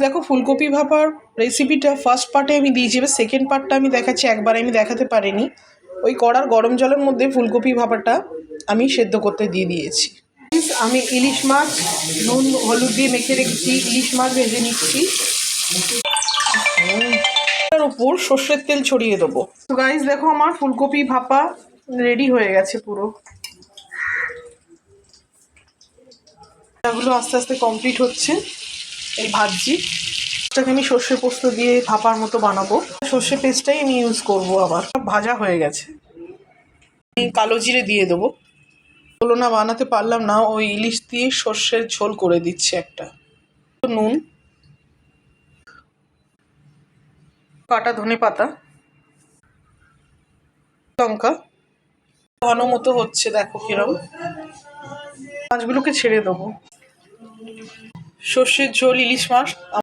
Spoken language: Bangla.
দেখো ফুলকপি ভাপার রেসিপিটা ফার্স্ট পার্টে আমি দিয়েছি, এবার সেকেন্ড পার্টটা আমি দেখাচ্ছি। একবারে আমি দেখাতে পারিনি। ওই কড়ার গরম জলের মধ্যে ফুলকপি ভাপাটা আমি সেদ্ধ করতে দিয়ে দিয়েছি। আমি ইলিশ মাছ নুন হলুদ দিয়ে মেখে রেখেছি, ইলিশ মাছ ভেজে নিচ্ছি। তার উপর সর্ষের তেল ছড়িয়ে দেবো। তো গাইস দেখো আমার ফুলকপি ভাপা রেডি হয়ে গেছে পুরো। এগুলো আস্তে আস্তে কমপ্লিট হচ্ছে। এই ভাজছি, এটাকে আমি সর্ষে পোস্ত দিয়ে ভাপার মতো বানাবো। সর্ষে পেস্টটাই আমি ইউজ করব। আবার ভাজা হয়ে গেছে, আমি কালো জিরে দিয়ে দেবো। হলো না, বানাতে পারলাম না, ওই ইলিশ দিয়ে সর্ষের ঝোল করে দিচ্ছে একটা। নুন, কাটা ধনে পাতা, লঙ্কা, ঘন মতো হচ্ছে দেখো কিরম। মাছগুলোকে ছেড়ে দেবো। সর্ষের ঝোল ইলিশ মাছ